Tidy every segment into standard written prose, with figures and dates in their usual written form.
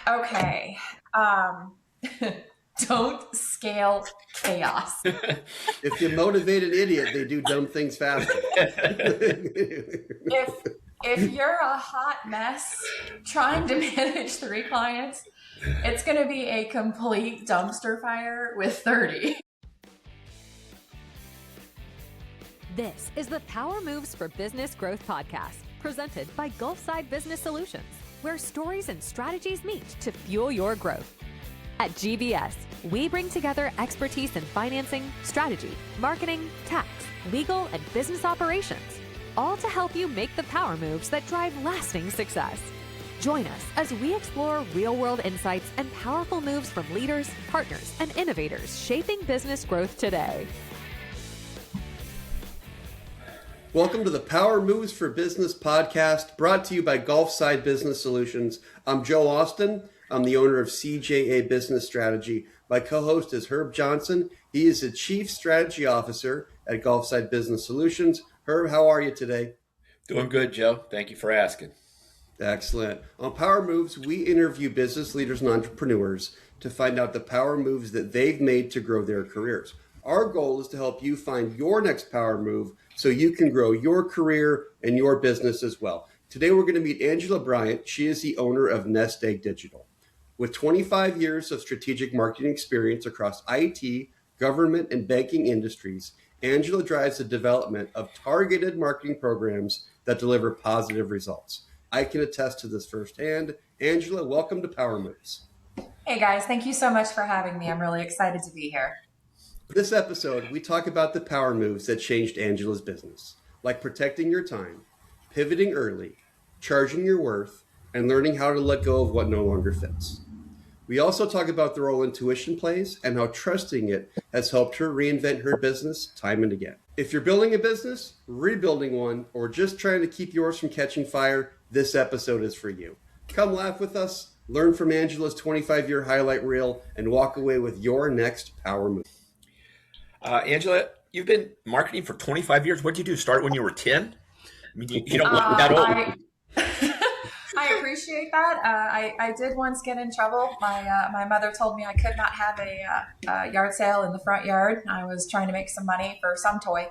Okay. Don't scale chaos. If you motivate an idiot, they do dumb things faster. If you're a hot mess trying to manage 3 clients, it's going to be a complete dumpster fire with 30. This is the Power Moves for Business Growth podcast, presented by Gulfside Business Solutions, where stories and strategies meet to fuel your growth. At GBS, we bring together expertise in financing, strategy, marketing, tax, legal, and business operations, all to help you make the power moves that drive lasting success. Join us as we explore real-world insights and powerful moves from leaders, partners, and innovators shaping business growth today. Welcome to the Power Moves for Business podcast, brought to you by Gulfside Business Solutions. I'm Joe Austin. I'm the owner of CJA Business Strategy. My co-host is Herb Johnson. He is the Chief Strategy Officer at Gulfside Business Solutions. Herb, how are you today? Doing good, Joe. Thank you for asking. Excellent. On Power Moves, we interview business leaders and entrepreneurs to find out the power moves that they've made to grow their careers. Our goal is to help you find your next power move so you can grow your career and your business as well. Today, we're going to meet Angela Bryant. She is the owner of Nest Egg Digital. With 25 years of strategic marketing experience across IT, government, and banking industries, Angela drives the development of targeted marketing programs that deliver positive results. I can attest to this firsthand. Angela, welcome to Power Moves. Hey guys, thank you so much for having me. I'm really excited to be here. This episode, we talk about the power moves that changed Angela's business, like protecting your time, pivoting early, charging your worth, and learning how to let go of what no longer fits. We also talk about the role intuition plays and how trusting it has helped her reinvent her business time and again. If you're building a business, rebuilding one, or just trying to keep yours from catching fire, this episode is for you. Come laugh with us, learn from Angela's 25-year highlight reel, and walk away with your next power move. Angela, you've been marketing for 25 years. What did you do? Start when you were 10? I mean, you don't look that old. I appreciate that. I did once get in trouble. My mother told me I could not have a yard sale in the front yard. I was trying to make some money for some toy.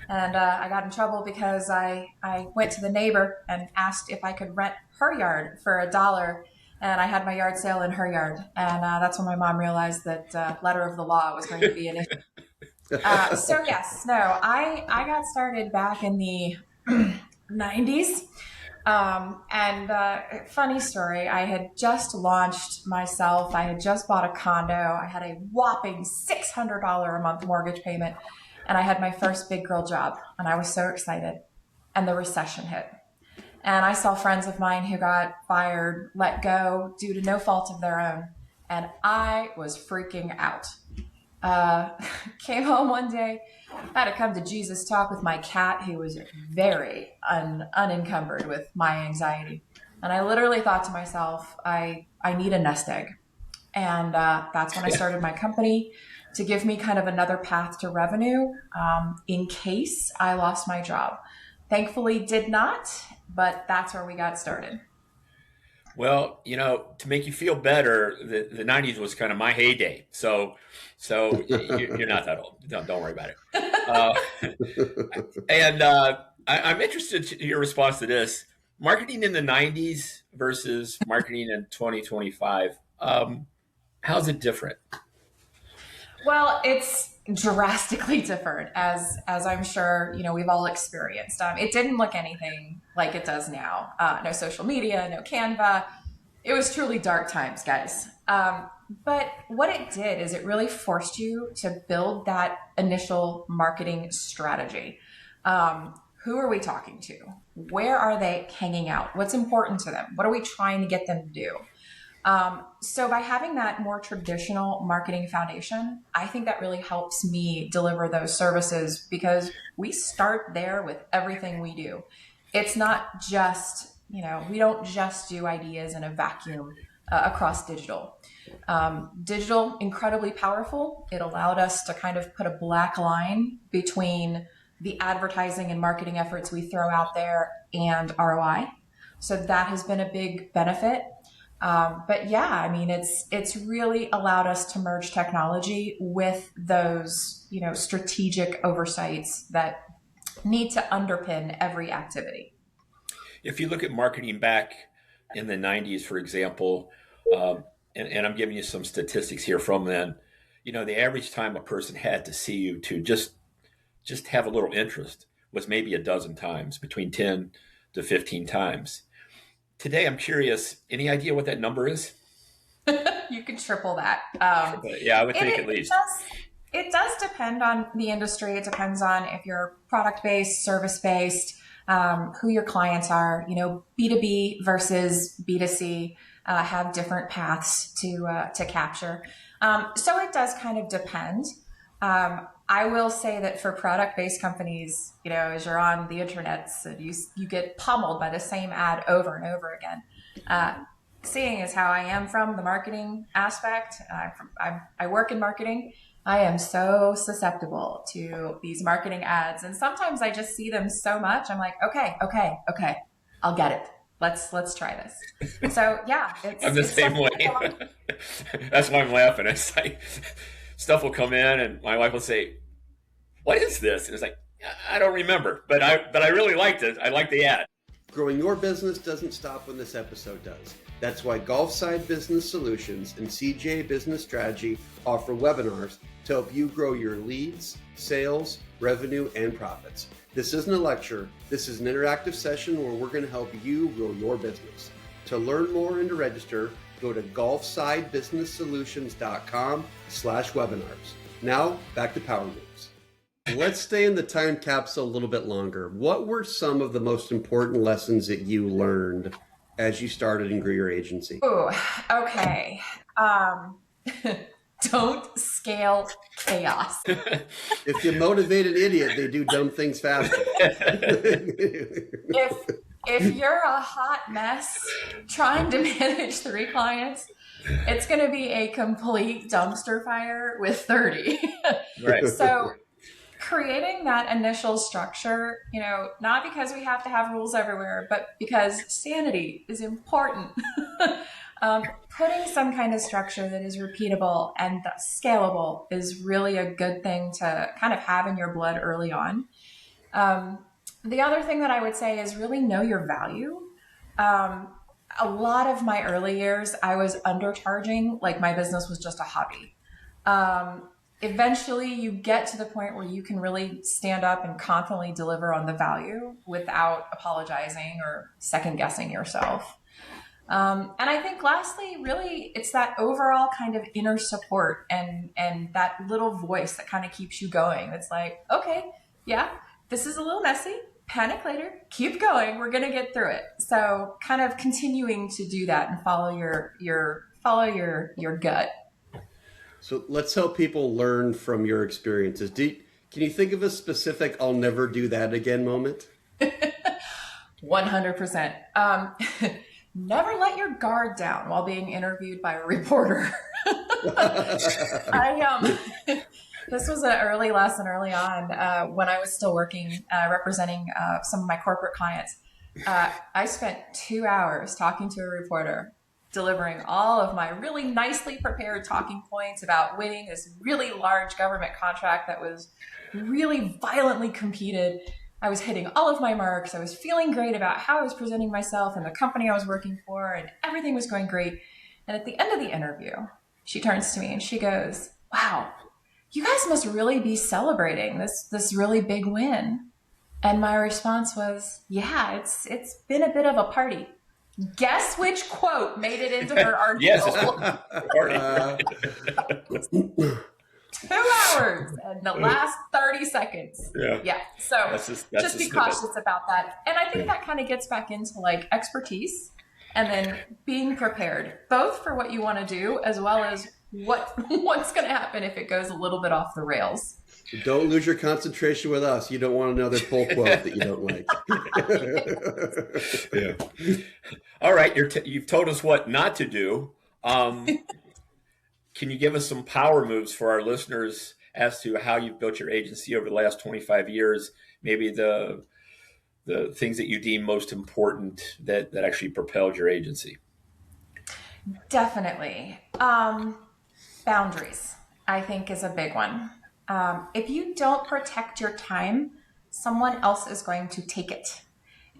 And I got in trouble because I went to the neighbor and asked if I could rent her yard for $1. And I had my yard sale in her yard. And that's when my mom realized that letter of the law was going to be an issue. I got started back in the 90s. Funny story, I had just launched myself. I had just bought a condo. I had a whopping $600 a month mortgage payment. And I had my first big girl job. And I was so excited. And the recession hit. And I saw friends of mine who got fired, let go due to no fault of their own. And I was freaking out. Came home one day, had a come to Jesus talk with my cat, who was very unencumbered with my anxiety. And I literally thought to myself, I need a nest egg. And that's when I started my company to give me kind of another path to revenue in case I lost my job. Thankfully did not, but that's where we got started. Well, you know, to make you feel better, the 90s was kind of my heyday. So you're not that old. Don't worry about it. I'm interested in your response to this. Marketing in the 90s versus marketing in 2025. How's it different? Well, it's drastically different, as I'm sure, we've all experienced. It didn't look anything like it does now. No social media, no Canva. It was truly dark times, guys. But what it did is it really forced you to build that initial marketing strategy. Who are we talking to? Where are they hanging out? What's important to them? What are we trying to get them to do? So by having that more traditional marketing foundation, I think that really helps me deliver those services because we start there with everything we do. It's not just, we don't just do ideas in a vacuum across digital. Digital, incredibly powerful. It allowed us to kind of put a black line between the advertising and marketing efforts we throw out there and ROI. So that has been a big benefit. But yeah, I mean, it's really allowed us to merge technology with those, strategic oversights that need to underpin every activity. If you look at marketing back in the 90s, for example, and I'm giving you some statistics here from then, the average time a person had to see you to just have a little interest was maybe a dozen times, between 10 to 15 times. Today, I'm curious, any idea what that number is? You can triple that. Yeah, I would think at least. It does depend on the industry. It depends on if you're product-based, service-based, who your clients are. B2B versus B2C have different paths to capture. So it does kind of depend. I will say that for product-based companies, as you're on the internets, and you get pummeled by the same ad over and over again. Seeing as how I am from the marketing aspect, I work in marketing. I am so susceptible to these marketing ads, and sometimes I just see them so much. I'm like, okay, I'll get it. Let's try this. So yeah, I'm the same way. That's why I'm laughing. It's like stuff will come in, and my wife will say, "What is this?" And it's like, I don't remember, but I really liked it. I like the ad. Growing your business doesn't stop when this episode does. That's why Gulfside Business Solutions and CJ Business Strategy offer webinars to help you grow your leads, sales, revenue, and profits. This isn't a lecture. This is an interactive session where we're going to help you grow your business. To learn more and to register, go to gulfsidebusinesssolutions.com/webinars. Now, back to Power Moves. Let's stay in the time capsule a little bit longer. What were some of the most important lessons that you learned as you started and grew your agency? Oh, okay. Don't scale chaos. If you motivate an idiot, they do dumb things faster. If you're a hot mess trying to manage 3 clients, it's going to be a complete dumpster fire with 30. Right. So creating that initial structure, not because we have to have rules everywhere, but because sanity is important. Putting some kind of structure that is repeatable and scalable is really a good thing to kind of have in your blood early on. The other thing that I would say is really know your value. A lot of my early years, I was undercharging, like my business was just a hobby. Eventually you get to the point where you can really stand up and confidently deliver on the value without apologizing or second guessing yourself. And I think lastly, really, it's that overall kind of inner support and that little voice that kind of keeps you going. It's like, okay, yeah, this is a little messy. Panic later, keep going. We're going to get through it. So kind of continuing to do that and follow your gut. So let's help people learn from your experiences. Can you think of a specific "I'll never do that again" moment? 100%. Never let your guard down while being interviewed by a reporter. This was an early lesson early on when I was still working, representing some of my corporate clients. I spent 2 hours talking to a reporter, delivering all of my really nicely prepared talking points about winning this really large government contract that was really violently competed. I was hitting all of my marks. I was feeling great about how I was presenting myself and the company I was working for, and everything was going great. And at the end of the interview, she turns to me and she goes, "Wow, you guys must really be celebrating this really big win." And my response was, "Yeah, it's been a bit of a party." Guess which quote made it into her article? Yes. 2 hours and the last 30 seconds. Yeah. So just be cautious about that. And I think that kind of gets back into like expertise and then being prepared, both for what you want to do as well as what's going to happen if it goes a little bit off the rails. Don't lose your concentration with us. You don't want another pull quote that you don't like. Yeah. All right. You've told us what not to do. Can you give us some power moves for our listeners as to how you've built your agency over the last 25 years? Maybe the things that you deem most important that actually propelled your agency. Definitely. Boundaries, I think, is a big one. If you don't protect your time, someone else is going to take it.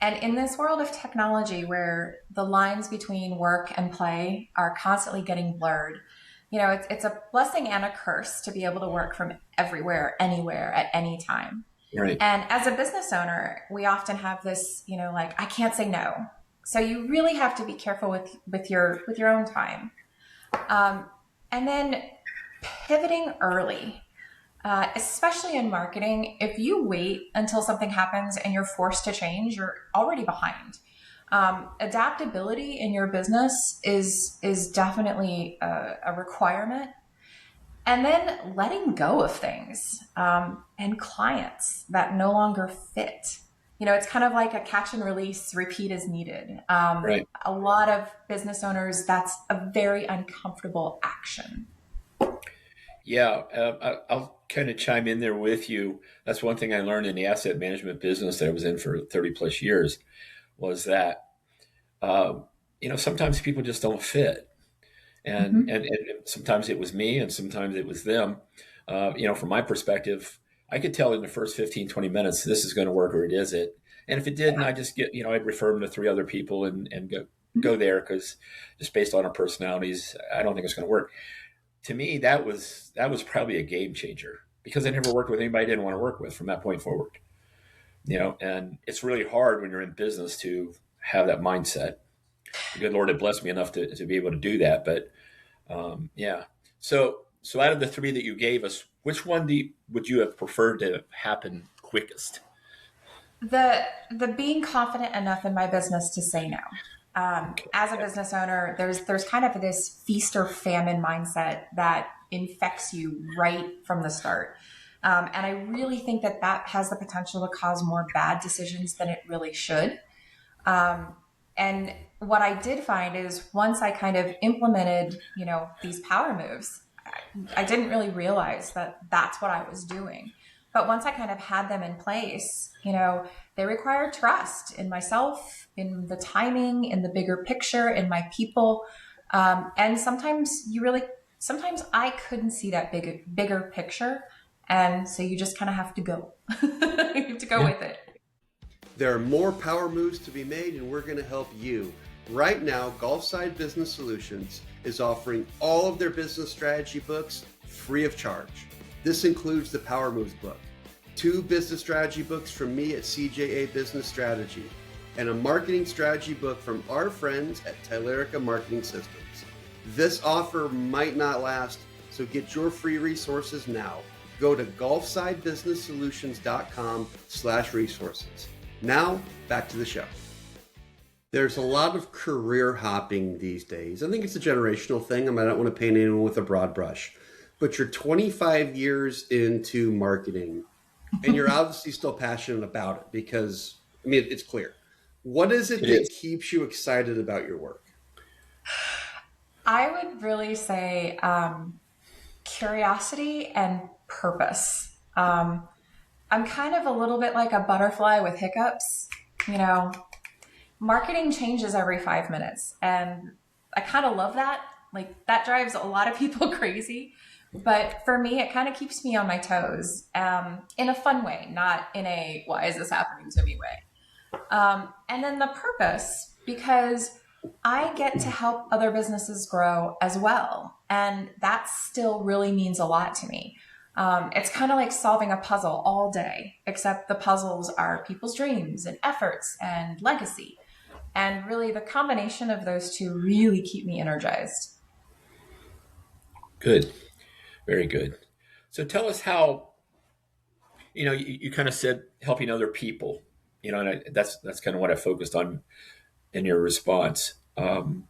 And in this world of technology where the lines between work and play are constantly getting blurred, it's a blessing and a curse to be able to work from everywhere, anywhere, at any time. Right. And as a business owner, we often have this, like, I can't say no. So you really have to be careful with your own time. Um, and then pivoting early, especially in marketing. If you wait until something happens and you're forced to change, you're already behind. Adaptability in your business is definitely a requirement. And then letting go of things and clients that no longer fit. It's kind of like a catch and release, repeat as needed. Right. A lot of business owners, that's a very uncomfortable action. Yeah, I'll kind of chime in there with you. That's one thing I learned in the asset management business that I was in for 30 plus years was that, uh, sometimes people just don't fit. Mhm. And sometimes it was me and sometimes it was them. From my perspective, I could tell in the first 15, 20 minutes, this is going to work or it isn't. And if it didn't, Yeah. I just I'd refer them to three other people and go Mhm. there because just based on our personalities, I don't think it's going to work. To me, that was probably a game changer because I never worked with anybody I didn't want to work with from that point forward. And it's really hard when you're in business to have that mindset. The good Lord had blessed me enough to be able to do that. But yeah. So out of the three that you gave us, which one would you have preferred to happen quickest? The being confident enough in my business to say no. As a business owner, there's kind of this feast or famine mindset that infects you right from the start. And I really think that has the potential to cause more bad decisions than it really should. Um, and what I did find is once I kind of implemented, these power moves, I didn't really realize that that's what I was doing. But once I kind of had them in place, they require trust in myself, in the timing, in the bigger picture, in my people. And sometimes I couldn't see that bigger picture. And so you just kind of have to go. You have to go Yeah. with it. There are more power moves to be made, and we're going to help you. Right now, Gulfside Business Solutions is offering all of their business strategy books free of charge. This includes the Power Moves book, 2 business strategy books from me at CJA Business Strategy, and a marketing strategy book from our friends at Tylerica Marketing Systems. This offer might not last, so get your free resources now. Go to gulfsidebusinesssolutions.com/resources. Now, back to the show. There's a lot of career hopping these days. I think it's a generational thing. I don't want to paint anyone with a broad brush, but you're 25 years into marketing and you're obviously still passionate about it because, it's clear. What is it It that is. keeps you excited about your work? I would really say curiosity and purpose. I'm kind of a little bit like a butterfly with hiccups. You know, Marketing changes every 5 minutes, and I kind of love that. Like, that drives a lot of people crazy. But for me, it kind of keeps me on my toes in a fun way, not in a why is this happening to me way. And then the purpose, because I get to help other businesses grow as well. And that still really means a lot to me. It's kind of like solving a puzzle all day, except the puzzles are people's dreams and efforts and legacy. And really, the combination of those two really keep me energized. Good. Very good. So tell us how, you kind of said helping other people, and that's kind of what I focused on in your response. Tell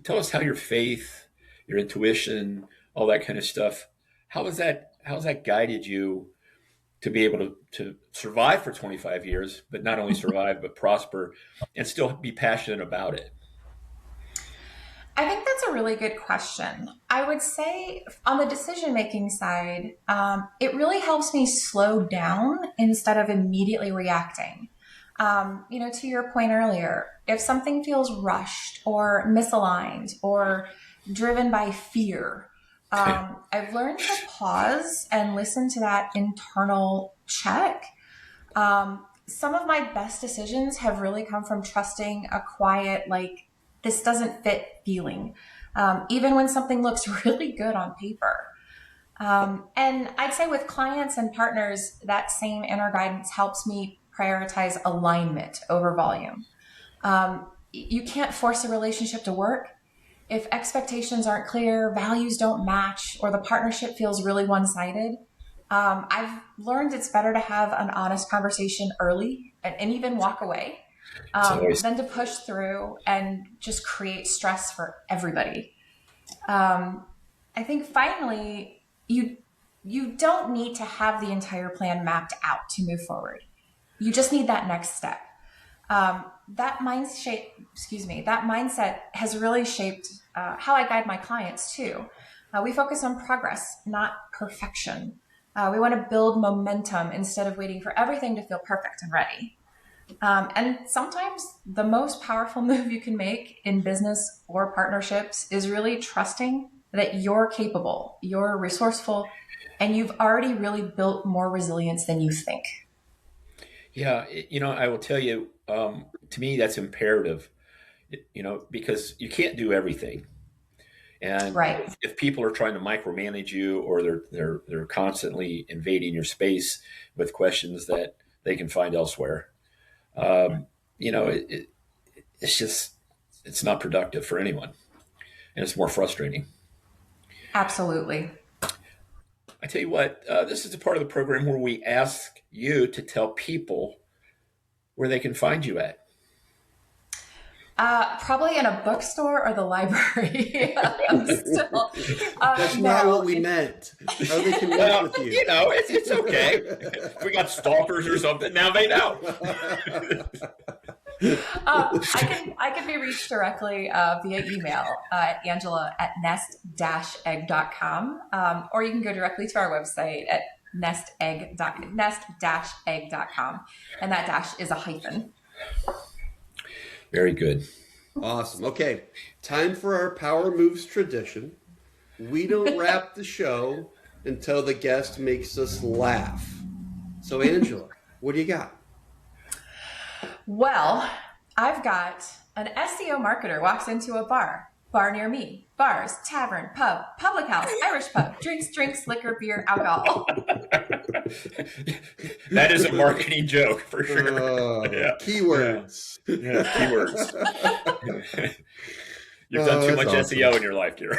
us how your faith, your intuition, all that kind of stuff, how has that guided you to be able to survive for 25 years, but not only survive, but prosper and still be passionate about it? I think that's a really good question. I would say on the decision making side, it really helps me slow down instead of immediately reacting. To your point earlier, if something feels rushed or misaligned or driven by fear, I've learned to pause and listen to that internal check. Some of my best decisions have really come from trusting a quiet, like, this doesn't fit feeling, even when something looks really good on paper. And I'd say with clients and partners, that same inner guidance helps me prioritize alignment over volume. You can't force a relationship to work. If expectations aren't clear, values don't match, or the partnership feels really one-sided, I've learned it's better to have an honest conversation early and even walk away than to push through and just create stress for everybody. I think finally, you don't need to have the entire plan mapped out to move forward. You just need that next step. That mindset has really shaped how I guide my clients too. We focus on progress, not perfection. We want to build momentum instead of waiting for everything to feel perfect and ready. And sometimes the most powerful move you can make in business or partnerships is really trusting that you're capable, you're resourceful, and you've already really built more resilience than you think. Yeah, I will tell you, to me, that's imperative, because you can't do everything. And Right. if people are trying to micromanage you, or they're constantly invading your space with questions that they can find elsewhere, it's not productive for anyone, and it's more frustrating. Absolutely. I tell you what, this is a part of the program where we ask you to tell people where they can find you at. Probably in a bookstore or the library. Still, That's not what we meant. How they can work with you. It's okay. If we got stalkers or something, now they know. I can be reached directly via email at angela@nest-egg.com, or you can go directly to our website at nest-egg.com, and that dash is a hyphen. Very good. Awesome. Okay, time for our Power Moves tradition. We don't wrap the show until the guest makes us laugh. So, Angela, what do you got? Well, I've got an SEO marketer walks into a bar near me. Bars, tavern, pub, public house, Irish pub, drinks, liquor, beer, alcohol. That is a marketing joke for sure. Keywords. Yeah, keywords. You've done too much awesome. SEO in your life, dear.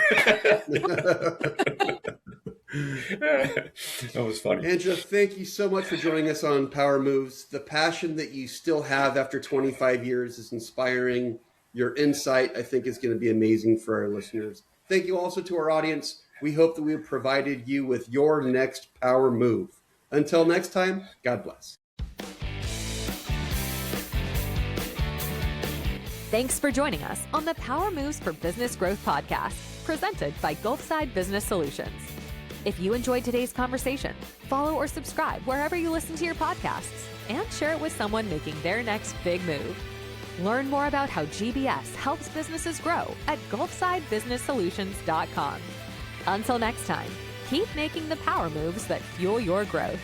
That was funny. Angela, thank you so much for joining us on Power Moves. The passion that you still have after 25 years is inspiring. Your insight, I think, is going to be amazing for our listeners. Thank you also to our audience. We hope that we have provided you with your next power move. Until next time, God bless. Thanks for joining us on the Power Moves for Business Growth podcast, presented by Gulfside Business Solutions. If you enjoyed today's conversation, follow or subscribe wherever you listen to your podcasts, and share it with someone making their next big move. Learn more about how GBS helps businesses grow at gulfsidebusinesssolutions.com. Until next time, keep making the power moves that fuel your growth.